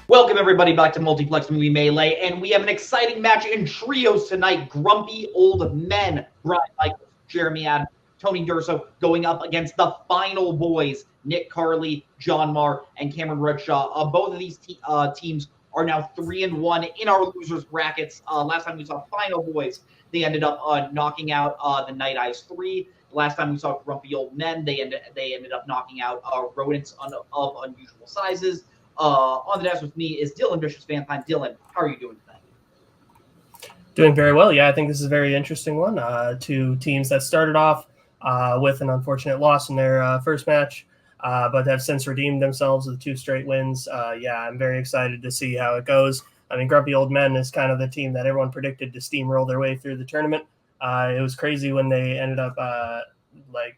Welcome, everybody, back to Multiplex Movie Melee, and we have an exciting match in trios tonight. Grumpy old men, Brian Michaels, Jeremy Adams, Tony Durso, going up against the final boys, Nick Carly, John Marr, and Cameron Redshaw. Both of these teams are now 3-1 in our losers brackets. Last time we saw final boys, they ended up knocking out the Night Eyes 3. Last time we saw Grumpy Old Men, they ended up knocking out rodents of unusual sizes. On the desk with me is Dylan Vicious Vampine. Dylan, how are you doing tonight? Doing very well. Yeah, I think this is a very interesting one. Two teams that started off with an unfortunate loss in their first match, but have since redeemed themselves with 2 straight wins. I'm very excited to see how it goes. I mean, Grumpy Old Men is kind of the team that everyone predicted to steamroll their way through the tournament. It was crazy when they ended up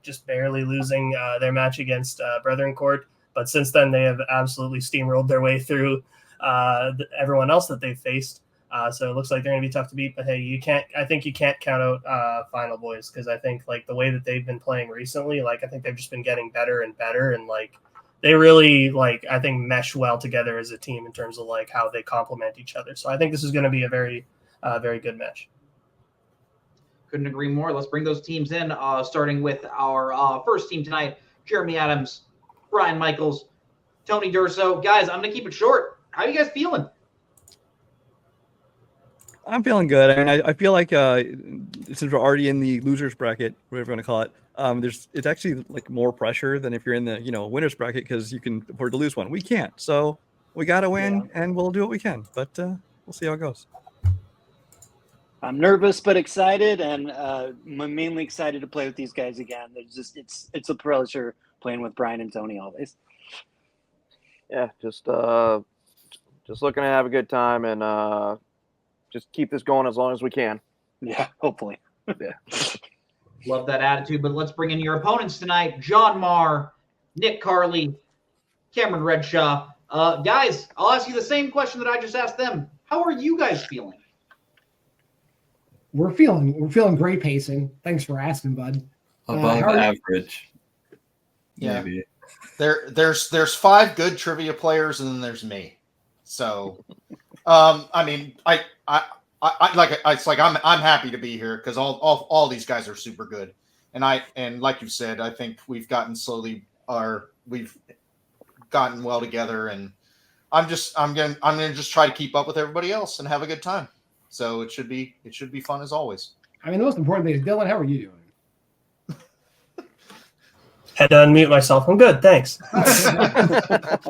just barely losing their match against Brethren Court. But since then, they have absolutely steamrolled their way through everyone else that they've faced. So it looks like they're going to be tough to beat. But hey, I think you can't count out Final Boys, because I think the way that they've been playing recently, I think they've just been getting better and better, and they really I think mesh well together as a team in terms of how they complement each other. So I think this is going to be a very very good match. Couldn't agree more. Let's bring those teams in, starting with our first team tonight, Jeremy Adams, Brian Michaels, Tony Durso. Guys, I'm going to keep it short. How are you guys feeling? I'm feeling good. I mean, I feel like since we're already in the losers bracket, whatever you want to call it, it's actually more pressure than if you're in the winners bracket, because you can afford to lose one. We can't, so we got to win, and we'll do what we can. But we'll see how it goes. I'm nervous but excited, and I'm mainly excited to play with these guys again. It's a pleasure playing with Brian and Tony always. Yeah, just looking to have a good time and just keep this going as long as we can. Yeah, hopefully. Yeah. Love that attitude, but let's bring in your opponents tonight. John Marr, Nick Carly, Cameron Redshaw. Guys, I'll ask you the same question that I just asked them. How are you guys feeling? We're feeling great pacing. Thanks for asking, bud. Above average. Yeah. Maybe. There's 5 good trivia players, and then there's me. So, I mean, I'm happy to be here because all these guys are super good, and like you said, I think we've gotten well together, and I'm gonna just try to keep up with everybody else and have a good time. So it should be fun as always. I mean, the most important thing is, Dylan, how are you doing? Had to unmute myself. I'm good, thanks. How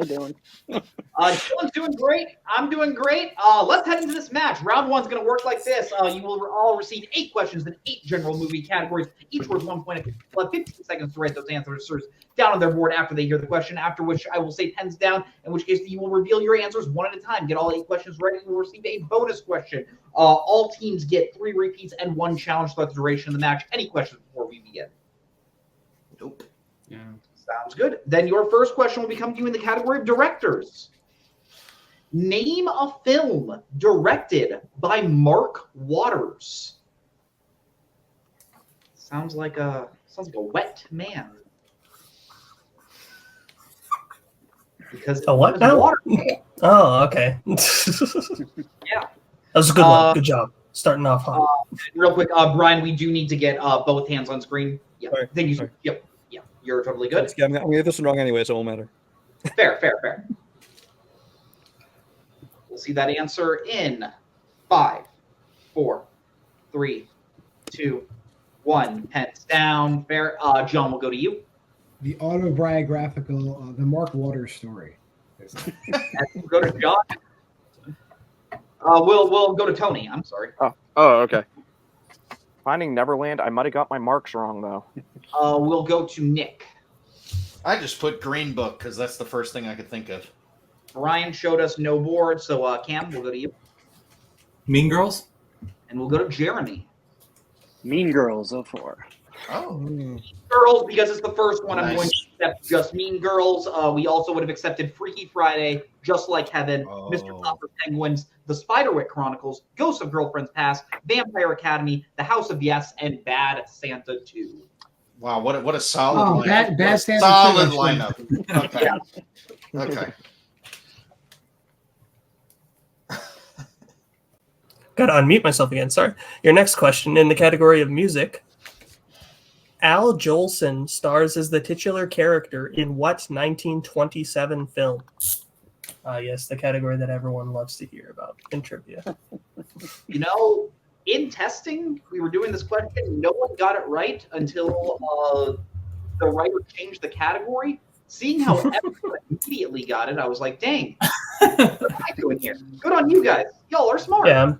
doing? Dylan's doing great. I'm doing great. Let's head into this match. Round 1's going to work like this. You will all receive 8 questions in 8 general movie categories, each worth 1 point. You'll have 15 seconds to write those answers down on their board after they hear the question, after which I will say pens down, in which case you will reveal your answers one at a time. Get all 8 questions right, and you will receive a bonus question. All teams get 3 repeats and 1 challenge throughout the duration of the match. Any questions before we begin? Nope. Yeah. Sounds good. Then your first question will be coming to you in the category of directors. Name a film directed by Mark Waters. Sounds like a wet man. Because A what now? water. Oh, okay. Yeah. That was a good one. Good job. Starting off hot. Real quick, Brian, we do need to get both hands on screen. Yeah. Sorry. Thank you. Sorry. Yep. Yeah. You're totally good. I'm going to get this one wrong anyway, so it won't matter. Fair. We'll see that answer in 5, 4, 3, 2, 1. Pens down. Fair. John, we'll go to you. The autobiographical, the Mark Waters story. We'll go to John. We'll go to Tony. I'm sorry. Oh, okay. Finding Neverland. I might have got my marks wrong though. We'll go to Nick. I just put Green Book because that's the first thing I could think of. Brian showed us no board, so Cam, we'll go to you. Mean Girls? And we'll go to Jeremy. Mean Girls 04. Oh. Girls, because it's the first one, I'm Nice. going to accept just Mean Girls. We also would have accepted Freaky Friday, Just Like Heaven, Mr. Popper's Penguins, The Spiderwick Chronicles, Ghosts of Girlfriend's Past, Vampire Academy, The House of Yes, and Bad Santa 2. Wow, what a solid lineup. Bad Santa solid 2. lineup. Okay. Okay. Gotta unmute myself again. Sorry. Your next question in the category of music. Al Jolson stars as the titular character in what 1927 film? Yes, the category that everyone loves to hear about in trivia. You know, in testing, we were doing this question. No one got it right until the writer changed the category. Seeing how everyone immediately got it, I was like, dang, what am I doing here? Good on you guys. Y'all are smart. Yeah.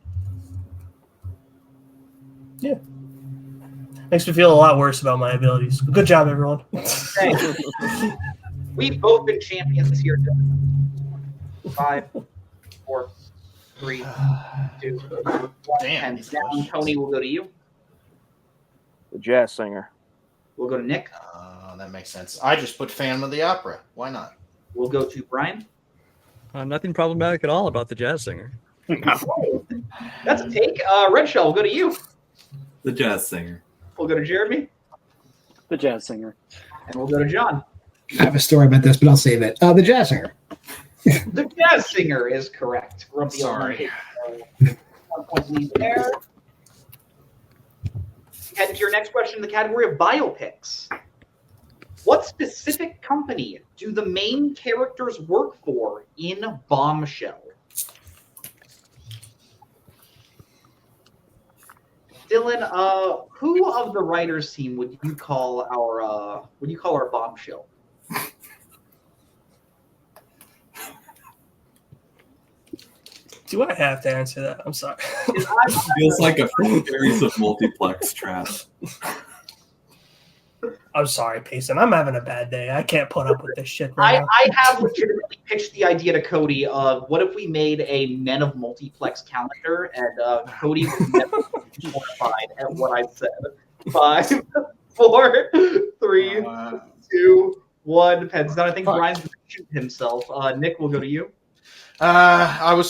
Makes me feel a lot worse about my abilities. Good job, everyone. Hey, we've both been champions here. 5, 4, 3, 2, 1. Damn, And down, Tony, will go to you. The jazz singer. We'll go to Nick. That makes sense. I just put Phantom of the Opera. Why not? We'll go to Brian. Nothing problematic at all about the jazz singer. That's a take. Red Shell, we'll go to you. The jazz singer. We'll go to Jeremy. The jazz singer. And we'll go to John. I have a story about this, but I'll save it. The jazz singer. The jazz singer is correct. Grumpy Sorry. 1 point lead there. Heading to your next question in the category of biopics. What specific company do the main characters work for in Bombshell? Dylan, who of the writers team would you call our Bombshell? Do I have to answer that? I'm sorry. Feels like a series of multiplex traps. I'm sorry, Payson. I'm having a bad day. I can't put up with this shit right now. I have legitimately pitched the idea to Cody of what if we made a Men of Multiplex calendar, and Cody was never mortified at what I said. 5, 4, 3, 2, 1. Pens down. I think Brian's going to shoot himself. Nick, we'll go to you. I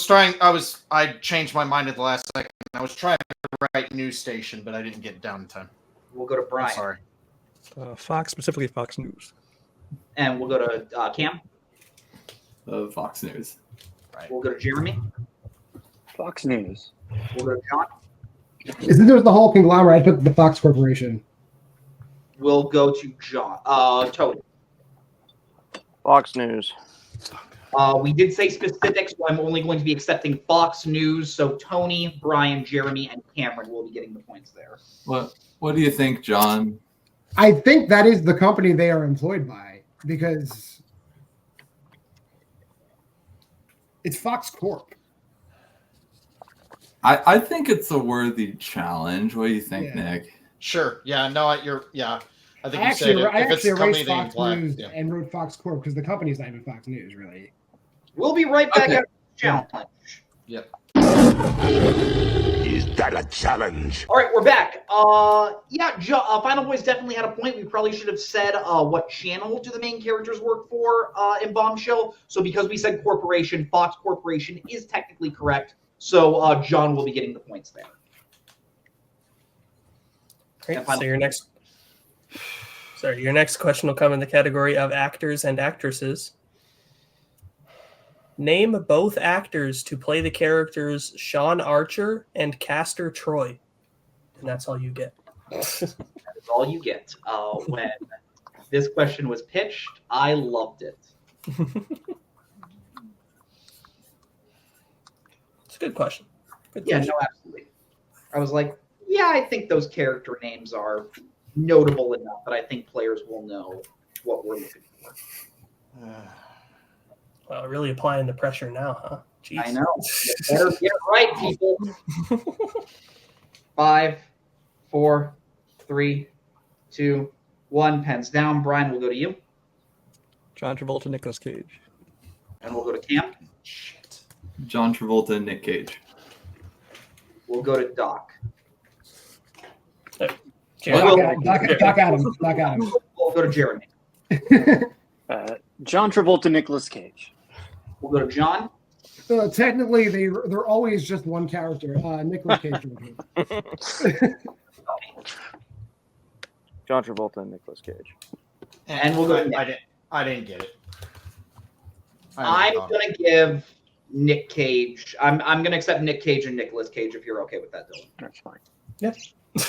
changed my mind at the last second. I was trying to write news station, but I didn't get it down in time. We'll go to Brian. I'm sorry. Fox, specifically Fox News. And we'll go to Cam. Fox News. Right. We'll go to Jeremy. Fox News. We'll go to John. Isn't there the whole conglomerate? I took the Fox Corporation. We'll go to John. Tony. Fox News. We did say specifics, so I'm only going to be accepting Fox News. So Tony, Brian, Jeremy, and Cameron will be getting the points there. What do you think, John? I think that is the company they are employed by because it's Fox Corp. I think it's a worthy challenge. What do you think, Nick? Sure. Yeah. No. I think I you said actually if it's the company erased they Fox imply. News Yeah. and wrote Fox Corp because the company's not even Fox News, really. We'll be right back after the challenge. Yep. Is that a challenge? All right, we're back. Final Boys definitely had a point. We probably should have said what channel do the main characters work for in Bombshell. So because we said corporation, Fox Corporation is technically correct. So John will be getting the points there. Great. So your next question will come in the category of actors and actresses. Name both actors to play the characters Sean Archer and Castor Troy. And that's all you get. That is all you get. When this question was pitched, I loved it. It's a good question. No, absolutely. I was like, yeah, I think those character names are notable enough that I think players will know what we're looking for. Well, really applying the pressure now, huh? Jeez. I know. You better get it right, people. 5, 4, 3, 2, 1. Pens down. Brian, we'll go to you. John Travolta, Nicolas Cage. And we'll go to Cam. Shit. John Travolta and Nick Cage. We'll go to Doc. Doc Adams. We'll go to Jeremy. John Travolta, Nicolas Cage. We'll go to John. Technically, they're always just one character. Nicolas Cage. John Travolta and Nicolas Cage. And we'll go to Nick. I didn't get it. I'm going to give Nick Cage. I'm going to accept Nick Cage and Nicolas Cage if you're okay with that, Dylan. That's fine. Yep.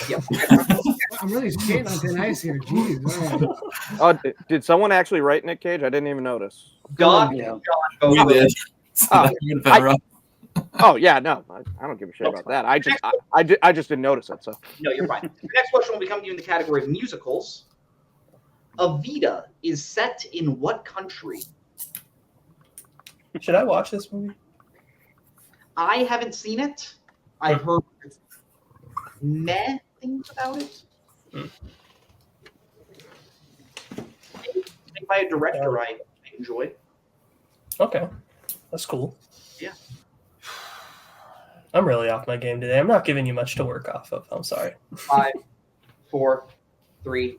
Yep. I'm really skating on thin ice here. Jeez. All right. Oh, did someone actually write Nick Cage? I didn't even notice. Doc Yeah. and John We both. did. Oh, That would've been rough. Oh yeah, no, I don't give a shit about that. I just didn't notice it. So No, you're fine. The next question will be coming to you in the category of musicals. Evita is set in what country? Should I watch this movie? I haven't seen it. I've heard meh things about it. Made by a director I enjoy. Okay, that's cool. Yeah. I'm really off my game today. I'm not giving you much to work off of. I'm sorry. 5, 4, 3,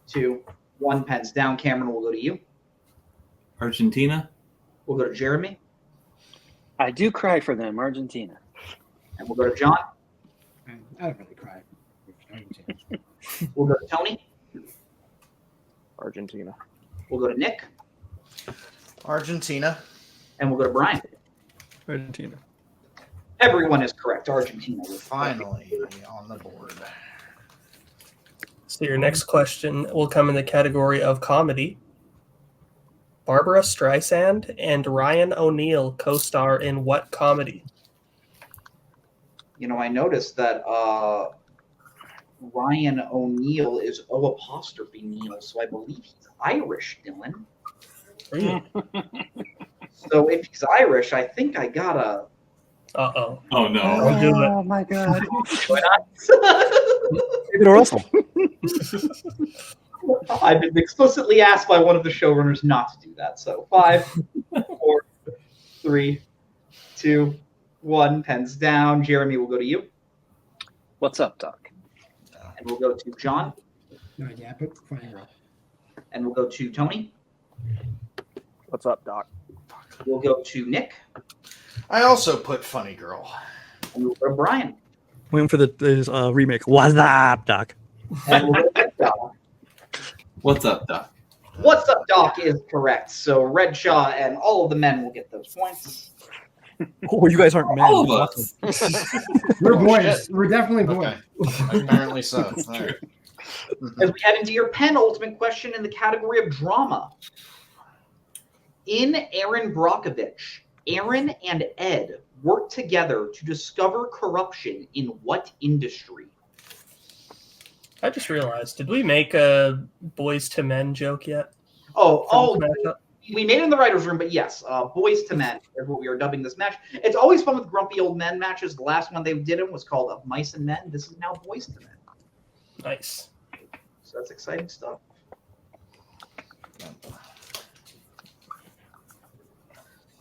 2, 1. Pens down. Cameron, will go to you. Argentina. We'll go to Jeremy. I do cry for them, Argentina. And we'll go to John. I don't really cry. We'll go to Tony. Argentina. We'll go to Nick. Argentina. And we'll go to Brian. Argentina. Everyone is correct. Argentina. Finally on the board. So your next question will come in the category of comedy. Barbara Streisand and Ryan O'Neal co-star in what comedy? You know, I noticed that Ryan O'Neal is O''Neal, so I believe he's Irish, Dylan. Really? So if he's Irish, I think I gotta. Uh-oh. Oh no. Don't do it. Oh my god. David Russell. I've been explicitly asked by one of the showrunners not to do that. So 5, 4, 3, 2, 1. Pens down. Jeremy, will go to you. What's up, Doc? And we'll go to John. Not yet, but funny girl. And we'll go to Tony. What's up, Doc? We'll go to Nick. I also put Funny Girl. And we'll go to Brian. Waiting for this remake. What's up, Doc? And we'll go to Redshaw. What's up, Doc? What's up, Doc is correct. So Redshaw and all of the men will get those points. Oh, you guys aren't men. All of us. We're boys. We're definitely boys. Okay. Apparently so. All right. As we head into your penultimate question in the category of drama. In Aaron Brockovich, Aaron and Ed work together to discover corruption in what industry? I just realized, did we make a Boys to Men joke yet? Oh, we made it in the writer's room, but yes, Boys to Men is what we are dubbing this match. It's always fun with grumpy old men matches. The last one they did it was called Of Mice and Men. This is now Boys to Men. Nice. So that's exciting stuff.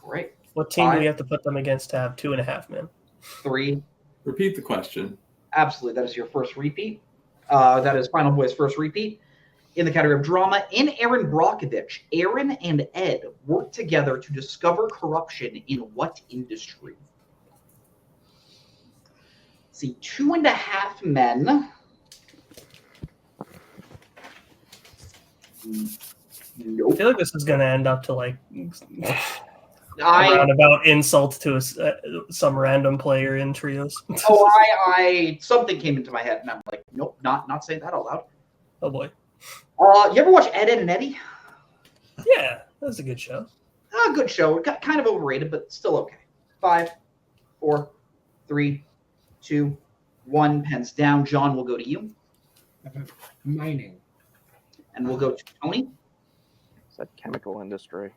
Great. What team do we have to put them against to have 2.5 men? 3. Repeat the question. Absolutely. That is your first repeat. That is Final Boy's first repeat. In the category of drama, in Aaron Brockovich, Aaron and Ed work together to discover corruption in what industry? Let's see, 2.5 men. I Nope. feel like this is going to end up to like a I roundabout insult to some random player in trios. something came into my head and I'm like, nope, not saying that out loud. Oh boy. You ever watch Ed, Ed and Eddie? Yeah, that's a good show. Good show. Kind of overrated, but still okay. 5, 4, 3, 2, 1. Pens down. John will go to you. Mining. And we'll go to Tony. It's that chemical industry.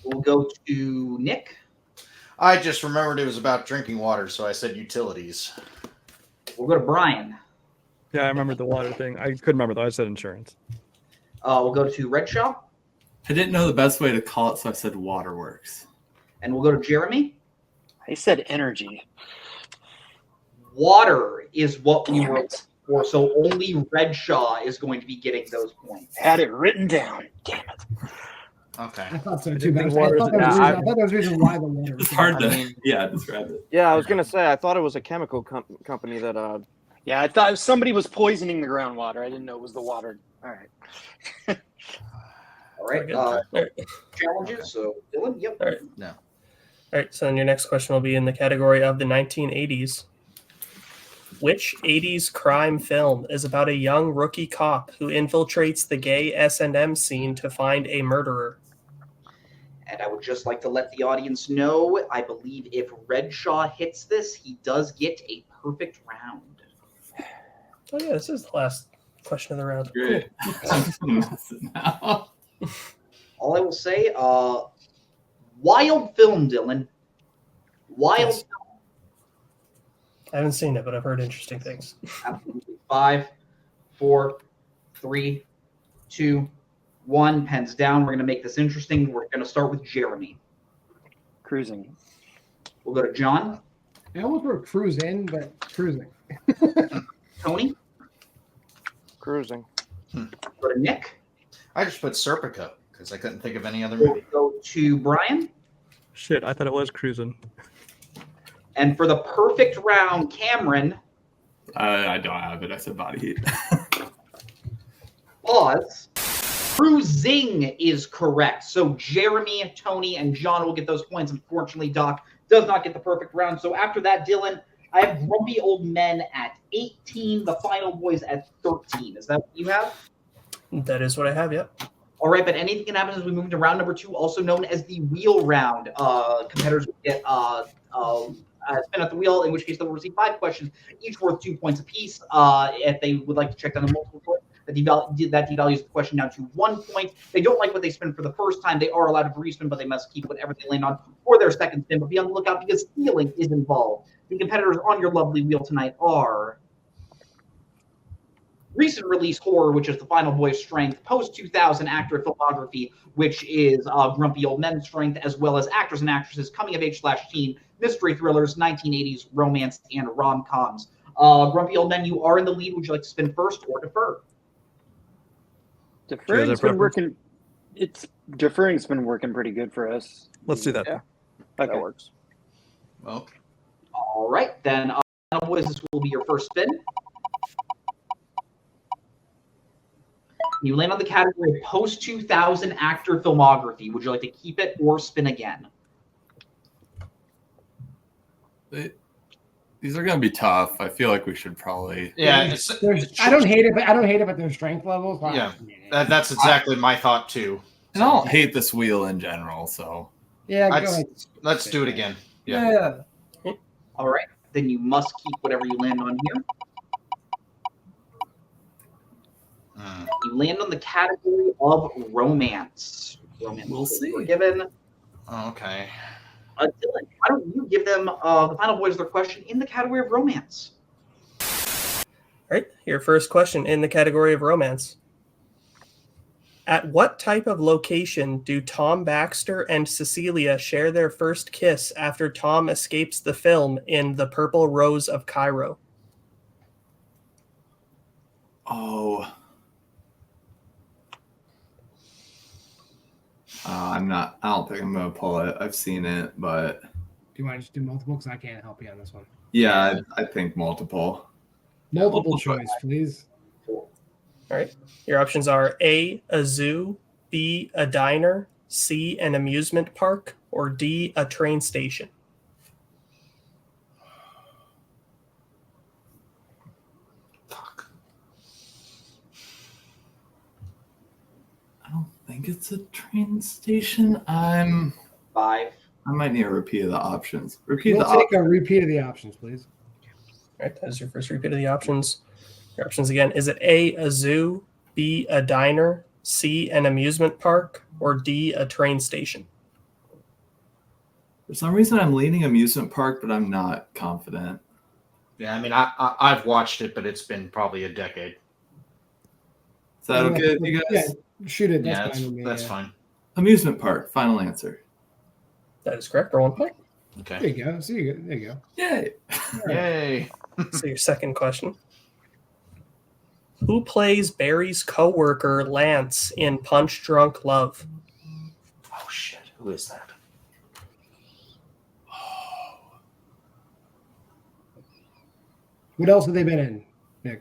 We'll go to Nick. I just remembered it was about drinking water, so I said utilities. We'll go to Brian. Yeah, I remember the water thing. I couldn't remember though. I said insurance. We'll go to Redshaw. I didn't know the best way to call it, so I said waterworks. And we'll go to Jeremy. I said energy. Water is what we Damn were it. for, so only Redshaw is going to be getting those points. Had it written down. Damn it. Okay. I thought so too. But I water thought is- that was the reason why the water. It's hard to, I mean- describe it. Yeah, I was gonna say I thought it was a chemical company that. Yeah, I thought somebody was poisoning the groundwater. I didn't know it was the water. All right. All right. Very good. Challenges. So Dylan, yep. All All right, so then your next question will be in the category of the 1980s. Which 80s crime film is about a young rookie cop who infiltrates the gay S&M scene to find a murderer? And I would just like to let the audience know, I believe if Redshaw hits this, he does get a perfect round. Oh yeah, this is the last question of the round. Great. Now. All I will say, wild film, Dylan. Wild Yes. I haven't seen it, but I've heard interesting things. Absolutely. 5, 4, 3, 2, 1. Pens down. We're going to make this interesting. We're going to start with Jeremy. Cruising. We'll go to John. I almost wrote cruise in, but cruising. Tony. Cruising. Go to Nick. I just put Serpico because I couldn't think of any other movie. We'll go to Brian. Shit, I thought it was cruising. And for the perfect round, Cameron. I don't have it. I said Body Heat. Pause. Cruising is correct. So Jeremy, Tony, and John will get those points. Unfortunately, Doc does not get the perfect round. So after that, Dylan, I have Grumpy Old Men at 18, the Final Boys at 13. Is that what you have? That is what I have, yep. All right, but anything can happen as we move into round number 2, also known as the wheel round. Competitors will get spin at the wheel, in which case they will receive 5 questions, each worth 2 points apiece. If they would like to check down a multiple choice, that devalues the question down to 1 point. They don't like what they spin for the first time. They are allowed to respin, but they must keep whatever they land on for their second spin. But be on the lookout because stealing is involved. The competitors on your lovely wheel tonight are recent release horror, which is the Final Boys strength, post-2000 actor filmography, which is Grumpy Old Men strength, as well as actors and actresses coming of age/teen, mystery thrillers, 1980s romance, and rom-coms. Grumpy Old Men, you are in the lead. Would you like to spin first or defer? Deferring's been working. Deferring's been working pretty good for us. Let's do that. Yeah. Okay. That works. Well, All right, then, Final Boys, this will be your first spin. You land on the category of post-2000 actor filmography. Would you like to keep it or spin again? These are going to be tough. I feel like we should probably. yeah, I don't hate it, but their strength levels. Wow. Yeah. That's exactly my thought too. And I don't hate this wheel in general, so. Yeah, go Let's, ahead. let's do it again. Yeah. All right, then you must keep whatever you land on here. You land on the category of romance. Romance. We'll see. We're given. Okay. Dylan, why don't you give them the Final Boys their question in the category of romance? All right, your first question in the category of romance. At what type of location do Tom Baxter and Cecilia share their first kiss after Tom escapes the film in The Purple Rose of Cairo? Oh. I don't think I'm going to pull it. I've seen it, but. Do you want to just do multiple? Because I can't help you on this one. Yeah, I think multiple. Multiple choice, please. All right. Your options are A, a zoo, B, a diner, C, an amusement park, or D, a train station. I don't think it's a train station. I 5. might need a repeat of the options. We'll take a repeat of the options, please. All right, that's your first repeat of the options. Your options again. Is it A, a zoo, B, a diner, C, an amusement park, or D, a train station? For some reason, I'm leaning amusement park, but I'm not confident. Yeah, I mean, I've watched it, but it's been probably a decade. Is that okay with you guys? Yeah, shoot it. That's Yeah, fine with me. that's fine. Amusement park, final answer. That is correct for 1 point. Okay. There you go. There you go. Yay. Yay. So your second question. Who plays Barry's coworker Lance in Punch Drunk Love? Oh, shit. Who is that? What else have they been in, Nick?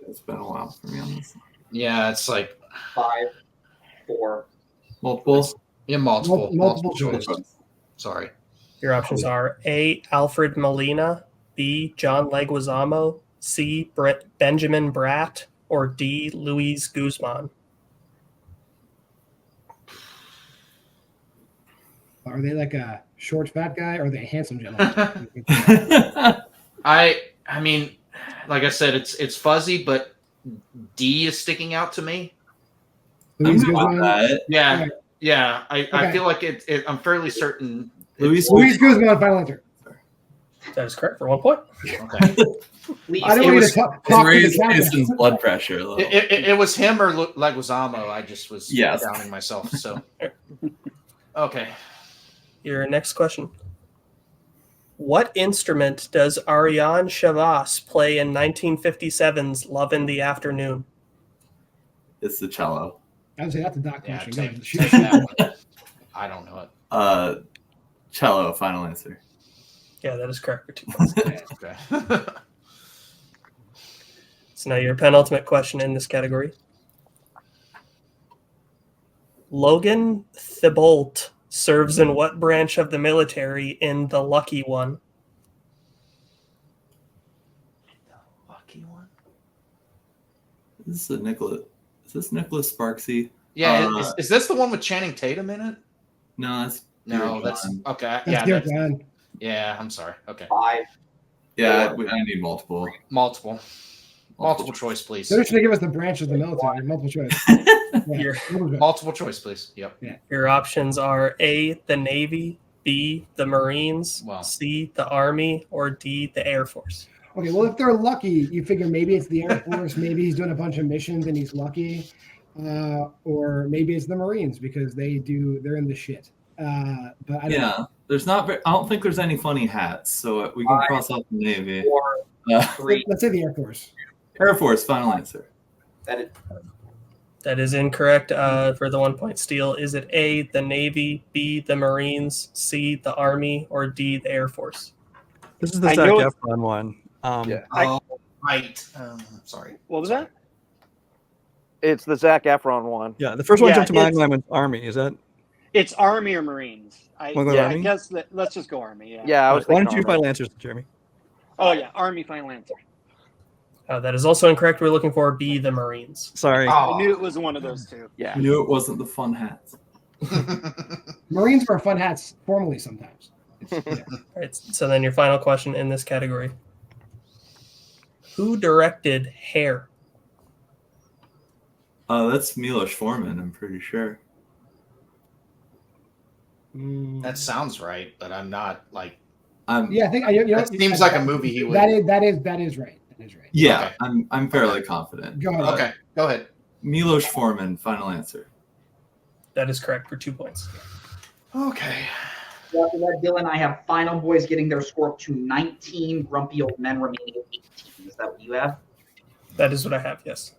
It's been a while for me on this. Yeah, it's like 5, 4. Multiple? Yeah, multiple choice. Sorry. Your options are A. Alfred Molina, B. John Leguizamo, C. Benjamin Bratt, or D. Luis Guzman. Are they like a short, fat guy, or are they a handsome gentleman? I mean, like I said, it's fuzzy, but D is sticking out to me. Luis I'm Guzman. that. Yeah, Right. yeah. I Okay. feel like I'm fairly certain. Luis Luis Guzman, final answer. That is correct for 1 point. Okay. I don't want you to talk to the Raise captain. Mason's blood pressure a little. It was him or Leguizamo. I just was Yes. doubting myself. So, okay. Your next question. What instrument does Ariane Chavas play in 1957's Love in the Afternoon? It's the cello. I would say that's a doc Yeah, question. Go take ahead. that one. I don't know it. Cello, final answer. Yeah, that is correct for 2 points. Okay. So now your penultimate question in this category. Logan Thibault serves in what branch of the military in The Lucky One? Lucky one. Is this Nicholas Sparksy? Yeah. Is this the one with Channing Tatum in it? No, that's No, that's John. okay. That's Dear John. Yeah. I'm sorry. Okay. 5. Yeah, I need multiple. Multiple choice, please. They're just going to give us the branch of the military. Multiple choice. Your, Multiple choice, please. Yep. your options are A, the Navy, B, the Marines, Wow. C, the Army, or D, the Air Force. Okay, well, if they're lucky, you figure maybe it's the Air Force, maybe he's doing a bunch of missions and he's lucky, or maybe it's the Marines because they're in the shit. But I don't know. There's not. I don't think there's any funny hats, so we can cross out the Navy. 4, 3. Let's say the Air Force. Air Force, final answer. That is incorrect for the 1 point steal. Is it A, the Navy, B, the Marines, C, the Army, or D, the Air Force? This is the I Zac know Efron one. Yeah. Oh, right. Sorry. What was that? It's the Zac Efron one. Yeah, the first one Yeah, jumped to mind it's- when I went Army. Is that? It's Army or Marines. Wanna go Yeah, Army? I guess let's just go Army. Yeah. Yeah, I was Why thinking don't you Army. final answers, Jeremy? Oh yeah, Army final answer. That is also incorrect. We're looking for B, the Marines. Sorry. I knew it was one of those two. Yeah. I knew it wasn't the fun hats. Marines wear fun hats formally sometimes. All right, so then your final question in this category. Who directed Hair? That's Milos Forman, I'm pretty sure. That sounds right, but I'm not like. Yeah, I think you know, That seems like a movie he would. That is right. That is right. Yeah, Okay. I'm fairly confident. Go ahead. Okay, go ahead. Milos Forman, final answer. That is correct for 2 points. Okay. So after that, Dylan, I have Final Boys getting their score up to 19, Grumpy Old Men remaining at 18. Is that what you have? That is what I have, yes.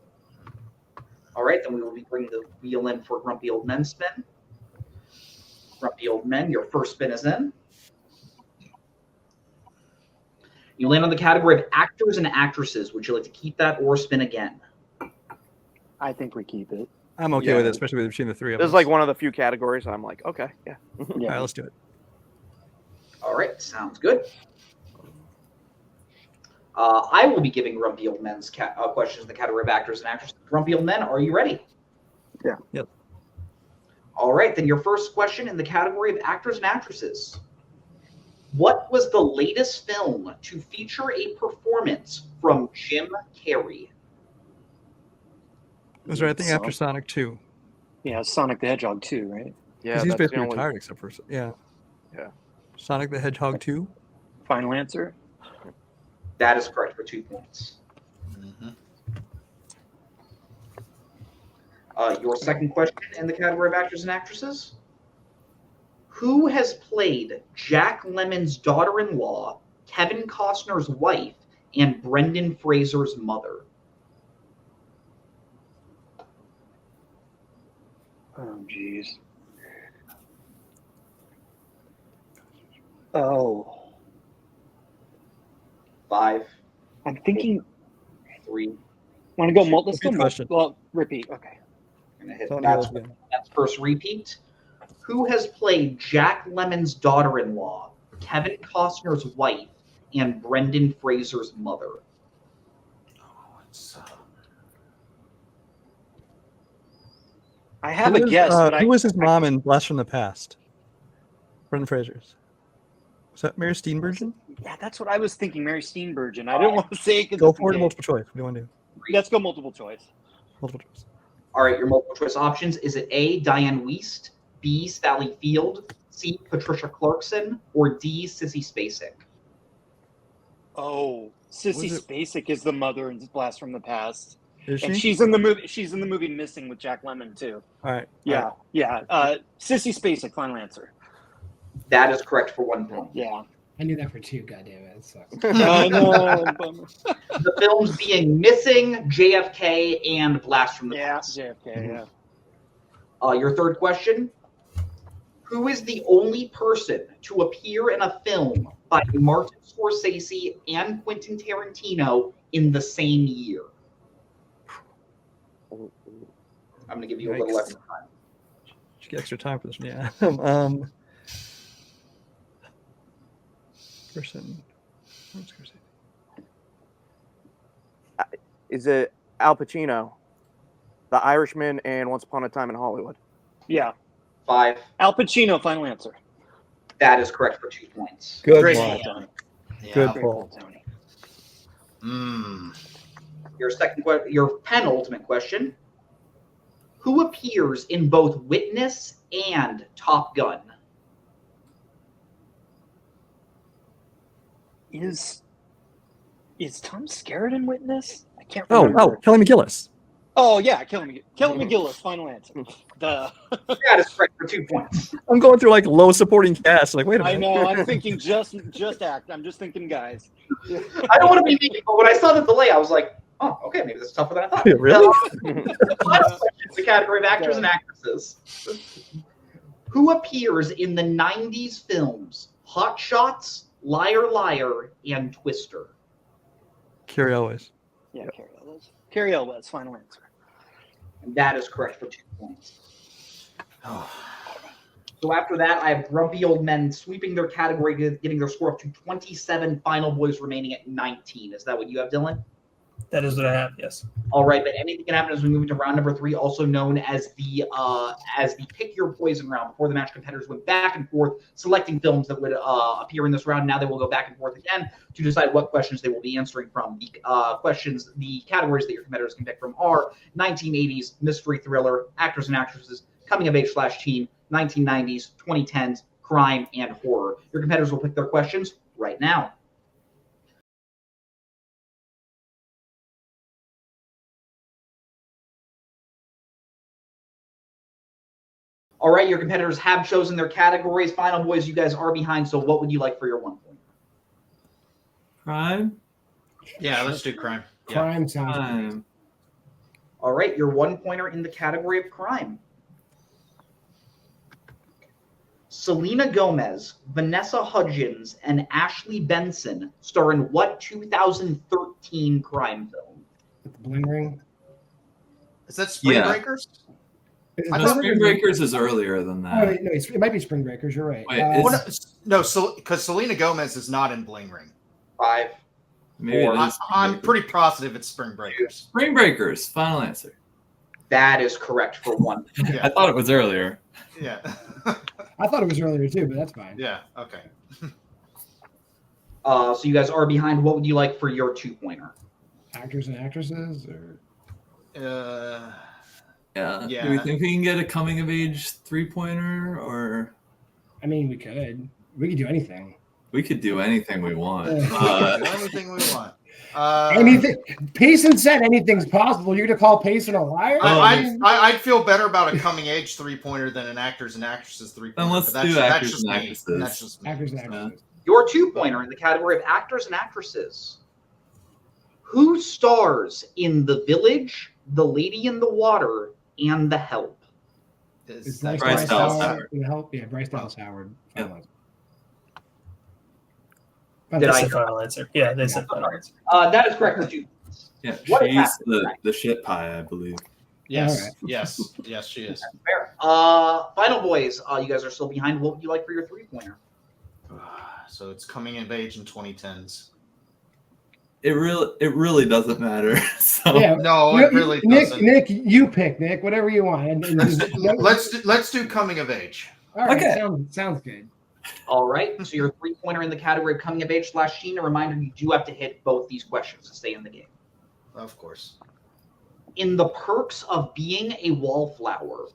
All right, then we will be bringing the wheel in for Grumpy Old Men spin. Grumpy Old Men, your first spin is in. You land on the category of actors and actresses. Would you like to keep that or spin again? I think we keep it. I'm okay with it, especially between the three of This us. is like one of the few categories I'm like, okay, yeah. All Yeah. right, let's do it. All right, sounds good. I will be giving Grumpy Old Men's questions in the category of actors and actresses. Grumpy Old Men, are you ready? Yeah. Yep. All right, then your first question in the category of actors and actresses. What was the latest film to feature a performance from Jim Carrey? It was right, I think after Sonic 2. Yeah, Sonic the Hedgehog 2, right? Yeah, He's that's the basically only- retired except for Yeah. Sonic the Hedgehog 2. Final answer. That is correct for 2 points. Your second question in the category of actors and actresses. Who has played Jack Lemmon's daughter-in-law, Kevin Costner's wife, and Brendan Fraser's mother? Oh, jeez. Oh, 5, I'm thinking. 3. Want to go multiple? Good question. Well, repeat. Okay. Gonna hit Tony that's Hills again. first repeat. Who has played Jack Lemmon's daughter-in-law, Kevin Costner's wife, and Brendan Fraser's mother? I have a guess, but who was his mom in Blast from the Past? Brendan Fraser's. Was that Mary Steenburgen? Yeah, that's what I was thinking. Mary Steenburgen. I didn't want to say it. Go for it. Multiple choice. What do you want to do? Let's go multiple choice. Multiple choice. All right, your multiple choice options. Is it A, Diane Wiest, B, Sally Field, C, Patricia Clarkson, or D, Sissy Spacek? Oh, Sissy Spacek is the mother in Blast from the Past. Is she? And she's in the movie. She's in the movie Missing with Jack Lemmon too. All right. Yeah, yeah. Sissy Spacek. Final answer. That is correct for 1 point. Yeah. I knew that for 2. God damn it. It sucks. The films being Missing, JFK, and Blast from the Past. JFK. Your third question. Who is the only person to appear in a film by Martin Scorsese and Quentin Tarantino in the same year? I'm going to give you a little extra time. Should get extra time for this one. Yeah. Person. Is it Al Pacino, The Irishman, and Once Upon a Time in Hollywood? Yeah. 5. Al Pacino. Final answer. That is correct for 2 points. Good Great. ball. Tony. Good Great ball. Tony. Your penultimate question. Who appears in both Witness and Top Gun? Is Tom Skerritt in Witness? I can't remember. Oh, Kelly McGillis. Oh yeah, Kelly McGillis. Final answer. Duh. That is correct for 2 points. I'm going through like low supporting cast. Like, wait a minute. I know. I'm thinking just act. I'm just thinking guys. I don't want to be mean, but when I saw the delay, I was like, oh, okay, maybe this is tougher than I thought. Really? Last question is the category of actors and actresses. Who appears in the 90s films Hot Shots, Liar Liar, and Twister? Carrie Elwes. Yeah, Carrie Elwes. Final answer. And that is correct for 2 points. So after that, I have Grumpy Old Men sweeping their category, getting their score up to 27, Final Boys remaining at 19. Is that what you have, Dylan? That is what I have, yes. All right, but anything can happen as we move into round number 3, also known as the Pick Your Poison round. Before the match, competitors went back and forth selecting films that would appear in this round. Now they will go back and forth again to decide what questions they will be answering from. The categories that your competitors can pick from are 1980s mystery thriller, actors and actresses, coming of age / teen, 1990s, 2010s, crime, and horror. Your competitors will pick their questions right now. All right, your competitors have chosen their categories. Final Boys, you guys are behind, so what would you like for your 1 point? Crime? Yeah, let's do crime. Yeah. Crime sounds Crime. All right, your 1 pointer in the category of crime. Selena Gomez, Vanessa Hudgens, and Ashley Benson star in what 2013 crime film? with the bling ring. Is that Spring Yeah. Breakers? I No, thought Spring Breakers is earlier than Oh, that. no, it might be Spring Breakers. You're right. Wait, No, so because Selena Gomez is not in Bling Ring. 5. Maybe it is I'm pretty positive it's Spring Breakers. Spring Breakers. Final answer. That is correct for 1. I thought it was earlier. Yeah. I thought it was earlier too, but that's fine. Yeah. Okay. So you guys are behind. What would you like for your 2 pointer? Actors and actresses, or Yeah. Yeah. Do we think we can get a coming of age 3-pointer, or I mean, we could do anything. we could do anything we want? Anything we want. Anything. Payson said anything's possible. You're gonna call Payson a liar? I'd feel better about a coming age 3-pointer than an actors and actresses 3-pointer. Then let's but do that's actors just and me. actresses. That's just me. Actors and actresses. Your 2 pointer in the category of actors and actresses. Who stars in The Village, The Lady in the Water, and The Help? Is that Bryce Dallas Howard. Can help? Yeah, Bryce Dallas Howard. Yeah. Did They I- said final answer. Yeah, they said final answer. That is correct for 2 points. Yeah, What she's happened? the shit pie, I believe. Yes, All right. yes, yes, she is. Fair. Final boys, you guys are still behind. What would you like for your 3-pointer? So it's coming of age in 2010s. It really doesn't matter. So Yeah. No, it really doesn't. Nick, you pick, Nick, whatever you want. And Let's do coming of age. all right, Okay. sounds good. All right. So your 3-pointer in the category of coming of age / Sheen. A reminder: you do have to hit both these questions to stay in the game. Of course. In the perks of being a wallflower,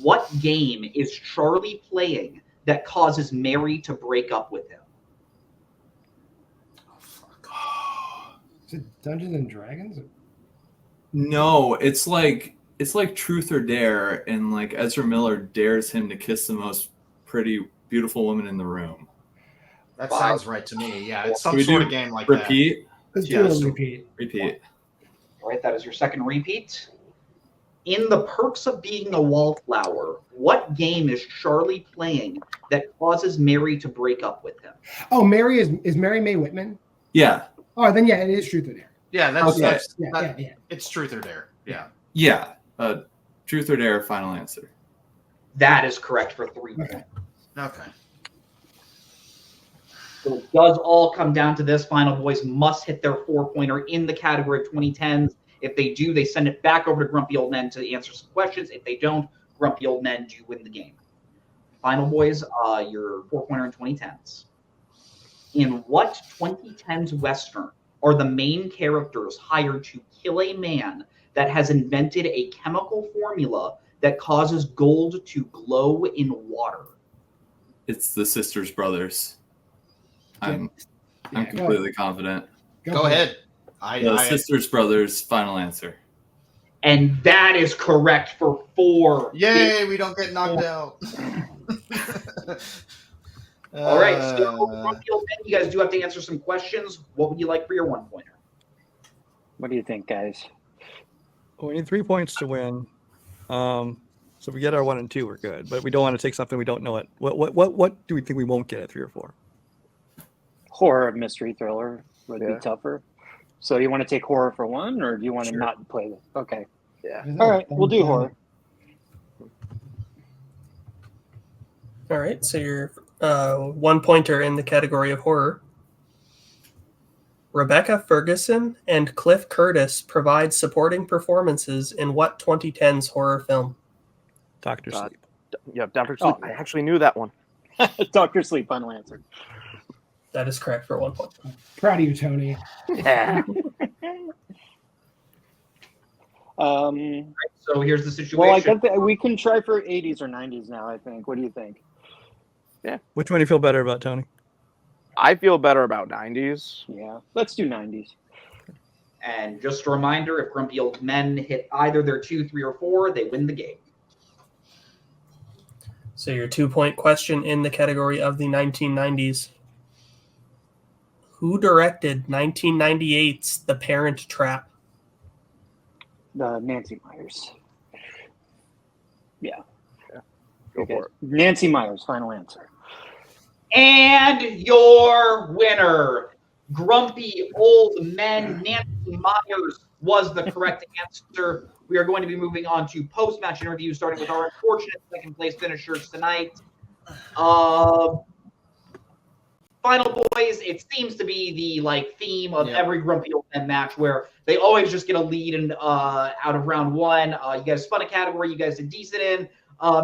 what game is Charlie playing that causes Mary to break up with him? Is it Dungeons and Dragons? no, it's like Truth or Dare, and like Ezra Miller dares him to kiss the most pretty, beautiful woman in the room. That sounds right to me. Yeah, it's Can some we sort do of game like repeat? Let's Yeah, do so- a repeat. Repeat. All right, that is your second repeat. In the perks of being a wallflower, what game is Charlie playing that causes Mary to break up with him? Oh, Mary is Mary Mae Whitman? Yeah. Oh, then yeah, it is Truth or Dare. that. Yeah, that's, Okay. that's Yeah. it's truth or dare. Yeah. Yeah. Truth or Dare, final answer. That is correct for 3 points. Okay. Okay. So it does all come down to this. Final boys must hit their 4-pointer in the category of 2010s. If they do, they send it back over to Grumpy Old Men to answer some questions. If they don't, Grumpy Old Men do win the game. Final boys, your 4-pointer in 2010s. In what 2010s Western are the main characters hired to kill a man that has invented a chemical formula that causes gold to glow in water? It's the Sisters Brothers. I'm Yeah, completely confident. Go for it. ahead. The Sisters Brothers, final answer. And that is correct for 4. Yay, we don't get knocked out. All right, so Grumpy Old Men, you guys do have to answer some questions. What would you like for your 1-pointer? What do you think, guys? Well, we need 3 points to win. So if we get our 1 and 2, we're good. But we don't want to take something we don't know it. What do we think we won't get at 3 or 4? Horror mystery thriller would Yeah. be tougher. So you want to take horror for 1, or do you want to Sure. not play it? Okay. Yeah. All right, we'll do horror. All right, so your 1-pointer in the category of horror. Rebecca Ferguson and Cliff Curtis provide supporting performances in what 2010s horror film? Doctor Sleep. Yeah, Dr. Sleep. Oh. I actually knew that one. Dr. Sleep, final answer. That is correct for 1 point. Proud of you, Tony. Yeah. So here's the situation. Well, I think that we can try for 80s or 90s now, I think. What do you think? Which one do you feel better about, Tony? I feel better about 90s. Yeah, let's do 90s. And just a reminder, if Grumpy Old Men hit either their 2, 3, or 4, they win the game. So your 2-point question in the category of the 1990s. Who directed 1998's The Parent Trap? Nancy Myers. Yeah. Go Okay. for it. Nancy Myers, final answer. And your winner, Grumpy Old Men, Nancy Myers, was the correct answer. We are going to be moving on to post-match interviews, starting with our unfortunate second-place finishers tonight. Final boys, it seems to be the theme of every Grumpy Old Men match where they always just get a lead and out of round 1. You guys spun a category you guys did decent in.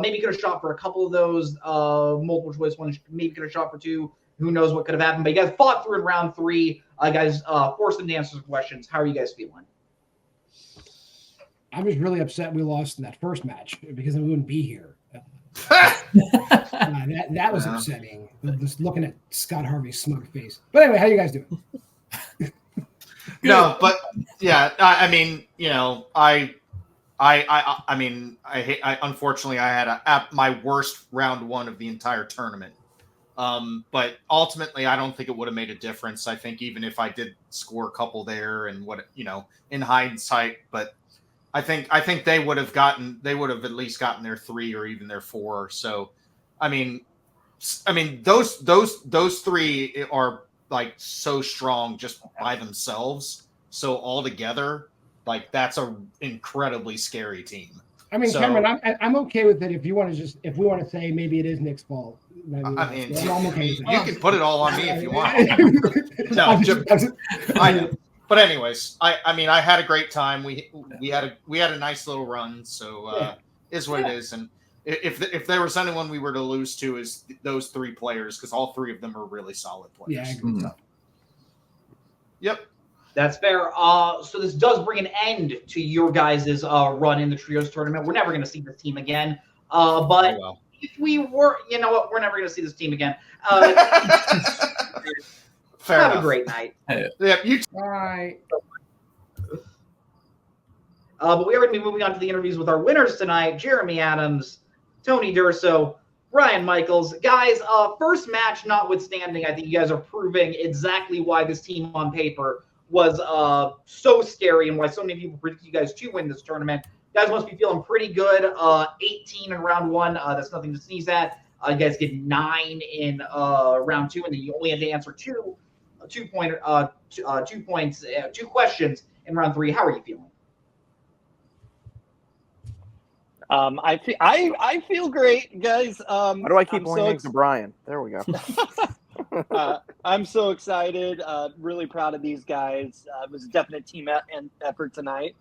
Maybe could have shot for a couple of those multiple choice ones. Maybe could have shot for 2. Who knows what could have happened? But you guys fought through in round 3. Guys forced them to answer some questions. How are you guys feeling? I'm just really upset we lost in that first match because I wouldn't be here. That was upsetting. Just looking at Scott Harvey's smug face. But anyway, how you guys doing? No, but yeah, I mean, I unfortunately I had my worst round 1 of the entire tournament. But ultimately, I don't think it would have made a difference. I think even if I did score a couple there and in hindsight, but I think they would have at least gotten their 3 or even their 4. So, I mean, those 3 are so strong just by themselves. So all together, that's a incredibly scary team. I mean, So- Cameron, I'm okay with it if we want to say maybe it is Nick's fault. I mean, I'm okay with you that. can put it all on me if you want. No, I'm just- I know. But anyways, I mean, I had a great time. We had a nice little run. So is what it is. And if there was anyone we were to lose to, is those 3 players, because all 3 of them are really solid players. Yeah, I agree with that. Yep. That's fair. So this does bring an end to your guys' run in the Trios tournament. We're never going to see this team again. But if we were, you know what, we're never going to see this team again. Fair have enough. a great night. Yep. You All right. But we are going to be moving on to the interviews with our winners tonight: Jeremy Adams, Tony Durso, Brian Michaels. Guys, first match notwithstanding, I think you guys are proving exactly why this team on paper was so scary and why so many people predict you guys to win this tournament. You guys must be feeling pretty good. 18 in round 1. That's nothing to sneeze at. You guys get 9 in round 2, and then you only had to answer two questions in round 3. How are you feeling? I feel great, guys. Why do I keep I'm pointing to Brian? There we go. I'm so excited. Really proud of these guys. It was a definite team effort tonight.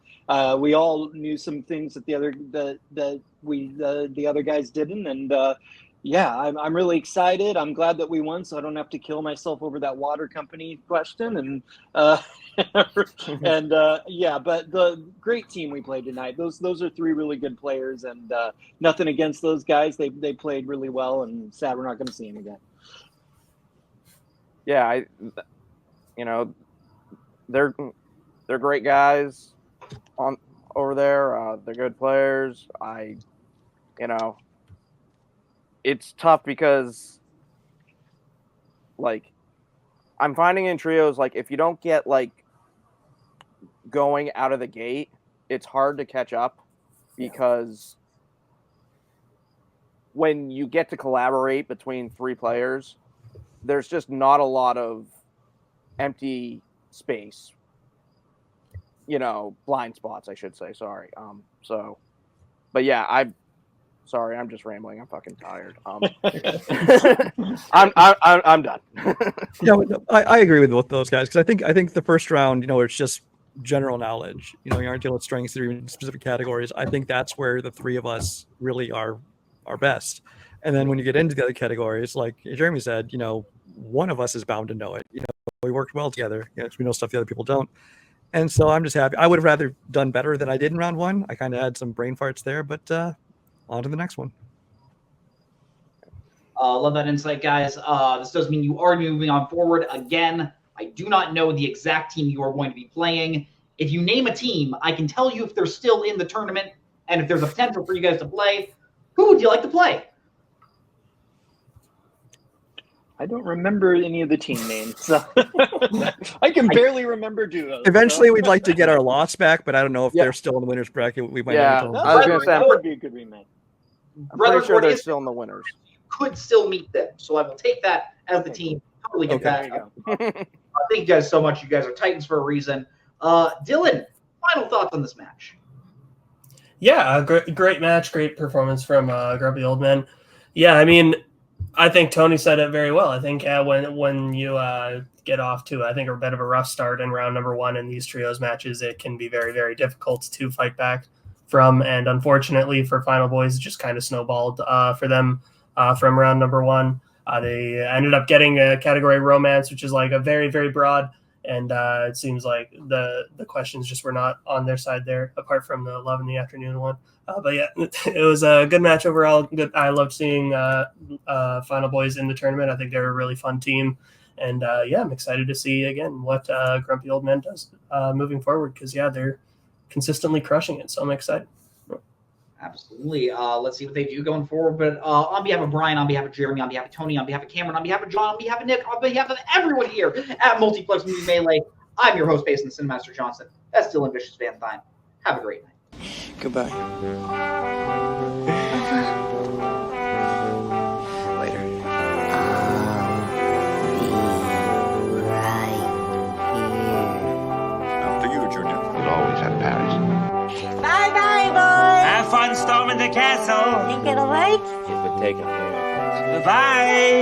We all knew some things that the other guys didn't, and yeah, I'm really excited. I'm glad that we won, so I don't have to kill myself over that water company question. And yeah, but the great team we played tonight. Those are 3 really good players, and nothing against those guys. They played really well, and sad we're not going to see them again. Yeah, they're great guys on over there. They're good players. It's tough because, like, I'm finding in trios, like, if you don't get, like, going out of the gate, it's hard to catch up because when you get to collaborate between 3 players, there's just not a lot of empty space, blind spots, I should say. Sorry. But yeah, I'm just rambling. I'm fucking tired. I'm done. I agree with both those guys, because I think the first round, it's just general knowledge. You aren't dealing with strengths or even specific categories. I think that's where the 3 of us really are best. And then when you get into the other categories, like Jeremy said, one of us is bound to know it. We worked well together. We know stuff the other people don't. And so I'm just happy. I would have rather done better than I did in round 1. I kind of had some brain farts there, but on to the next one. Love that insight, guys. This does mean you are moving on forward. Again, I do not know the exact team you are going to be playing. If you name a team, I can tell you if they're still in the tournament and if there's a potential for you guys to play. Who would you like to play? I don't remember any of the team names, so I can barely remember duos. Eventually, we'd like to get our loss back, but I don't know if they're still in the winners bracket. We might. Yeah, never I was going to say, that would be a good rematch. I'm pretty sure they're still in the winners. Could still meet them, so I will take that as the team. Totally get Okay. that. Thank you guys so much. You guys are Titans for a reason. Dylan, final thoughts on this match? Yeah, great match, great performance from Grumpy Old Men. Yeah, I mean, I think Tony said it very well. I think when you get off to, I think, a bit of a rough start in round number 1 in these trios matches, it can be very, very difficult to fight back from. And unfortunately for Final Boys, it just kind of snowballed for them from round number 1. They ended up getting a category romance, which is like a very, very broad. And it seems like the questions just were not on their side there, apart from the 11 in the afternoon one. But yeah, it was a good match overall. Good. I loved seeing Final Boys in the tournament. I think they're a really fun team. And yeah, I'm excited to see, again, what Grumpy Old Men does moving forward, because, yeah, they're consistently crushing it. So I'm excited. Absolutely. Let's see what they do going forward. But on behalf of Brian, on behalf of Jeremy, on behalf of Tony, on behalf of Cameron, on behalf of John, on behalf of Nick, on behalf of everyone here at Multiplex Movie Melee, I'm your host, Basin Cinemaster Johnson. That's Dylan Vicious Van Thine. Have a great night. Goodbye. Later. I'll be right here. After you, Junior. You'll always have Paris. Bye-bye, boys. Have fun, It would take a miracle. Bye-bye.